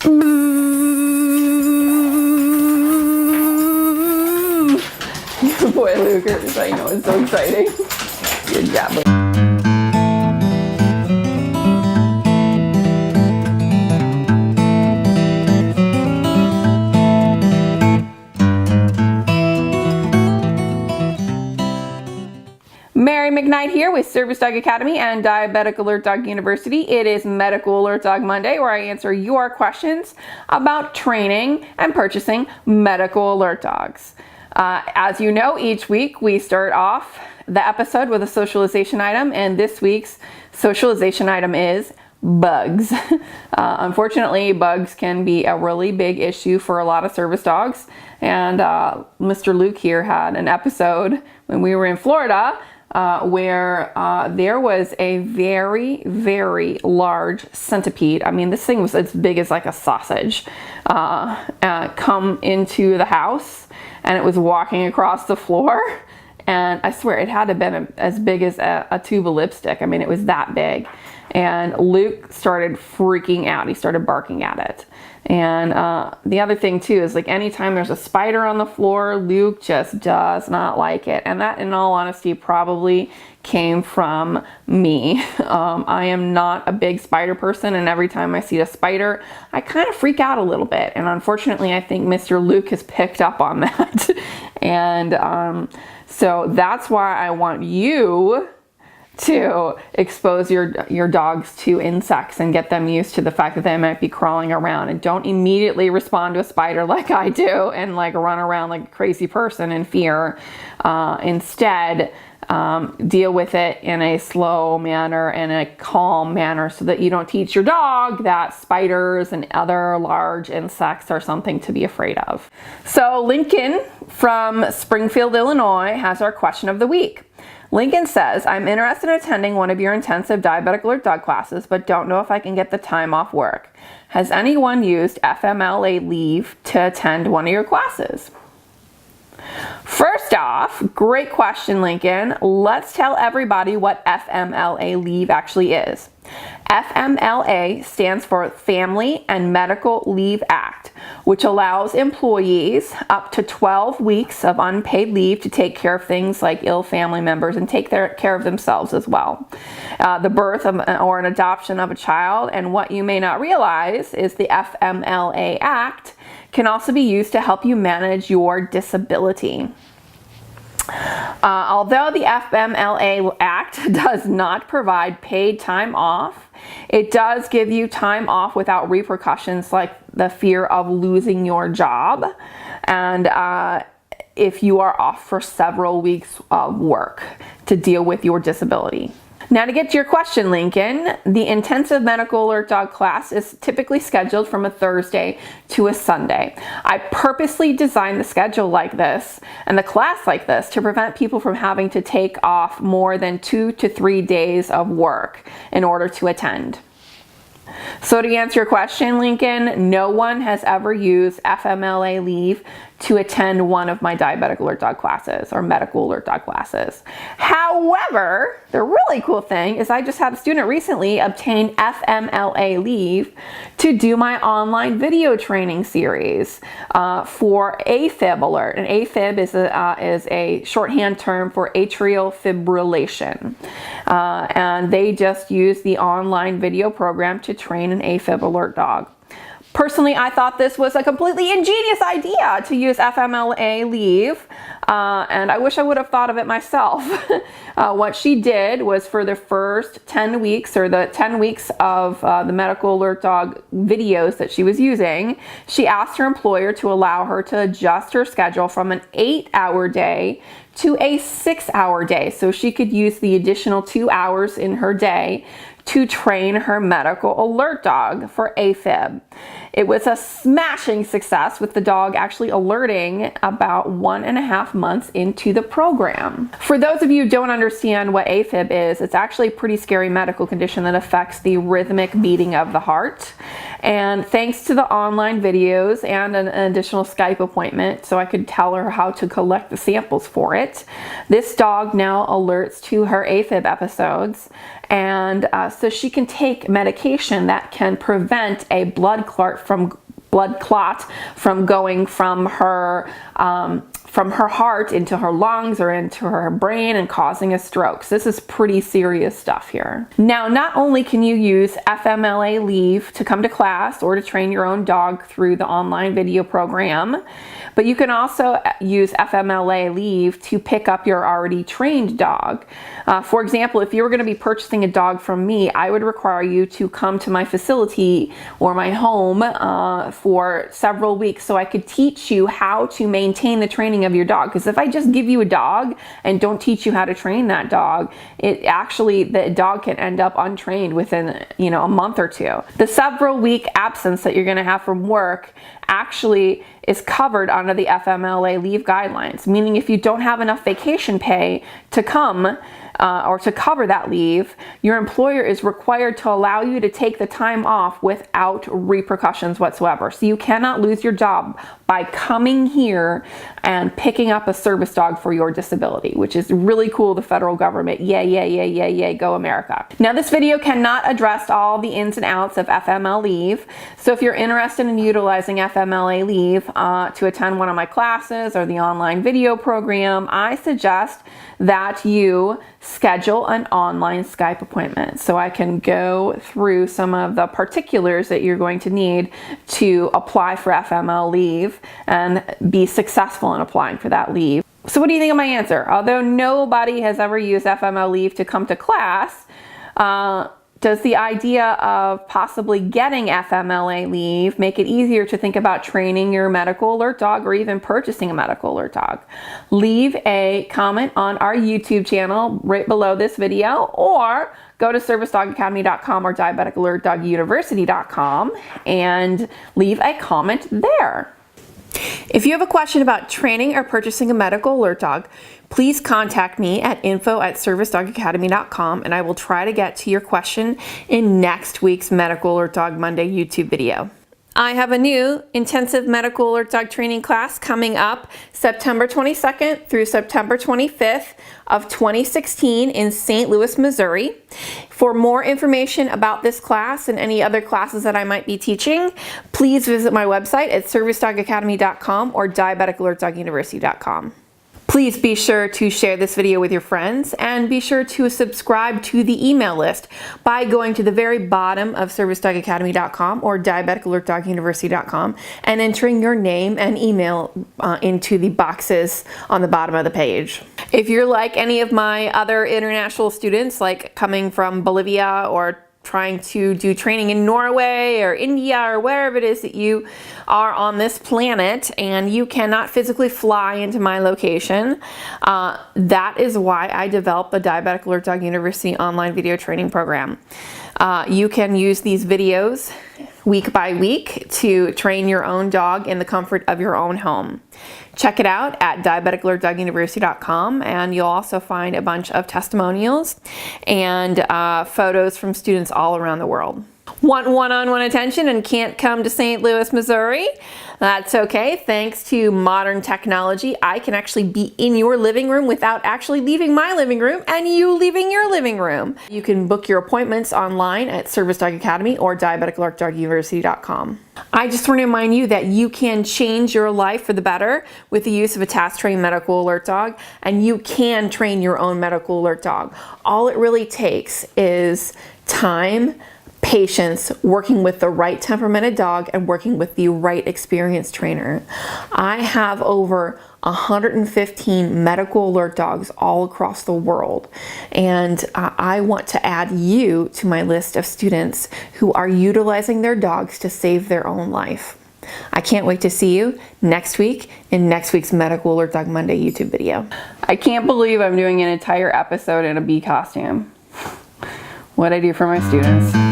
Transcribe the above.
Boy, Lucas, I know, it's so exciting. Good job. Mary McKnight here with Service Dog Academy and Diabetic Alert Dog University. It is Medical Alert Dog Monday, where I answer your questions about training and purchasing medical alert dogs. As you know, each week we start off the episode with a socialization item, and this week's socialization item is bugs. Unfortunately, bugs can be a really big issue for a lot of service dogs, and Mr. Luke here had an episode when we were in Florida where there was a very, very large centipede. I mean, this thing was as big as like a sausage, come into the house, and it was walking across the floor. And I swear it had to have been as big as a tube of lipstick. I mean, it was that big. And Luke started freaking out. He started barking at it. And the other thing too is, like, anytime there's a spider on the floor, Luke just does not like it. And that, in all honesty, probably came from me. I am not a big spider person, and every time I see a spider, I kind of freak out a little bit. And unfortunately, I think Mr. Luke has picked up on that. And so that's why I want you to expose your dogs to insects and get them used to the fact that they might be crawling around, and don't immediately respond to a spider like I do and like run around like a crazy person in fear. Instead, deal with it in a slow manner and a calm manner, so that you don't teach your dog that spiders and other large insects are something to be afraid of. So Lincoln from Springfield, Illinois has our question of the week. Lincoln says, I'm interested in attending one of your intensive diabetic alert dog classes, but don't know if I can get the time off work. Has anyone used FMLA leave to attend one of your classes? First off, great question, Lincoln. Let's tell everybody what FMLA leave actually is. FMLA stands for Family and Medical Leave Act, which allows employees up to 12 weeks of unpaid leave to take care of things like ill family members and take care of themselves as well. The birth of, or an adoption of a child, and what you may not realize is the FMLA Act can also be used to help you manage your disability. Although the FMLA Act does not provide paid time off, it does give you time off without repercussions like the fear of losing your job, and if you are off for several weeks of work to deal with your disability. Now, to get to your question, Lincoln, the intensive medical alert dog class is typically scheduled from a Thursday to a Sunday. I purposely designed the schedule like this and the class like this to prevent people from having to take off more than 2 to 3 days of work in order to attend. So to answer your question, Lincoln, no one has ever used FMLA leave to attend one of my diabetic alert dog classes or medical alert dog classes. However, the really cool thing is I just had a student recently obtain FMLA leave to do my online video training series for AFib alert. And AFib is a shorthand term for atrial fibrillation. And they just use the online video program to train an AFib alert dog. Personally, I thought this was a completely ingenious idea to use FMLA leave, and I wish I would have thought of it myself. What she did was, for the first 10 weeks, or the 10 weeks of the medical alert dog videos that she was using, she asked her employer to allow her to adjust her schedule from an 8-hour day to a 6-hour day, so she could use the additional 2 hours in her day to train her medical alert dog for AFib. It was a smashing success, with the dog actually alerting about 1.5 months into the program. For those of you who don't understand what AFib is, it's actually a pretty scary medical condition that affects the rhythmic beating of the heart. And thanks to the online videos and an additional Skype appointment, so I could tell her how to collect the samples for it, this dog now alerts to her AFib episodes. And so she can take medication that can prevent a blood clot from going from her heart into her lungs or into her brain and causing a stroke. So this is pretty serious stuff here. Now, not only can you use FMLA leave to come to class or to train your own dog through the online video program, but you can also use FMLA leave to pick up your already trained dog. For example, if you were going to be purchasing a dog from me, I would require you to come to my facility or my home for several weeks so I could teach you how to maintain the training of your dog. Because if I just give you a dog and don't teach you how to train that dog, the dog can end up untrained within a month or two. The several week absence that you're going to have from work actually is covered under the FMLA leave guidelines, meaning if you don't have enough vacation pay to come or to cover that leave, your employer is required to allow you to take the time off without repercussions whatsoever. So you cannot lose your job by coming here and picking up a service dog for your disability, which is really cool. The federal government, yay, yay, yay, yay, yay, go America. Now, this video cannot address all the ins and outs of FMLA leave. So if you're interested in utilizing FMLA leave to attend one of my classes or the online video program, I suggest that you schedule an online Skype appointment so I can go through some of the particulars that you're going to need to apply for FMLA leave and be successful in applying for that leave. So what do you think of my answer? Although nobody has ever used FMLA leave to come to class, does the idea of possibly getting FMLA leave make it easier to think about training your medical alert dog or even purchasing a medical alert dog? Leave a comment on our YouTube channel right below this video, or go to servicedogacademy.com or diabeticalertdoguniversity.com and leave a comment there. If you have a question about training or purchasing a medical alert dog, please contact me at info@servicedogacademy.com and I will try to get to your question in next week's Medical Alert Dog Monday YouTube video. I have a new intensive medical alert dog training class coming up September 22nd through September 25th of 2016 in St. Louis, Missouri. For more information about this class and any other classes that I might be teaching, please visit my website at servicedogacademy.com or diabeticalertdoguniversity.com. Please be sure to share this video with your friends and be sure to subscribe to the email list by going to the very bottom of servicedogacademy.com or diabeticalertdoguniversity.com and entering your name and email into the boxes on the bottom of the page. If you're like any of my other international students, like coming from Bolivia or trying to do training in Norway or India or wherever it is that you are on this planet and you cannot physically fly into my location, that is why I developed the Diabetic Alert Dog University online video training program. You can use these videos week by week to train your own dog in the comfort of your own home. Check it out at diabeticalertdoguniversity.com and you'll also find a bunch of testimonials and photos from students all around the world. Want one-on-one attention and can't come to St. Louis, Missouri? That's okay. Thanks to modern technology, I can actually be in your living room without actually leaving my living room and you leaving your living room. You can book your appointments online at Service Dog Academy or diabeticalertdoguniversity.com. I just want to remind you that you can change your life for the better with the use of a task-trained medical alert dog, and you can train your own medical alert dog. All it really takes is time, patience, working with the right temperamented dog, and working with the right experienced trainer. I have over 115 medical alert dogs all across the world, and I want to add you to my list of students who are utilizing their dogs to save their own life. I can't wait to see you next week in next week's Medical Alert Dog Monday YouTube video. I can't believe I'm doing an entire episode in a bee costume. What'd I do for my students?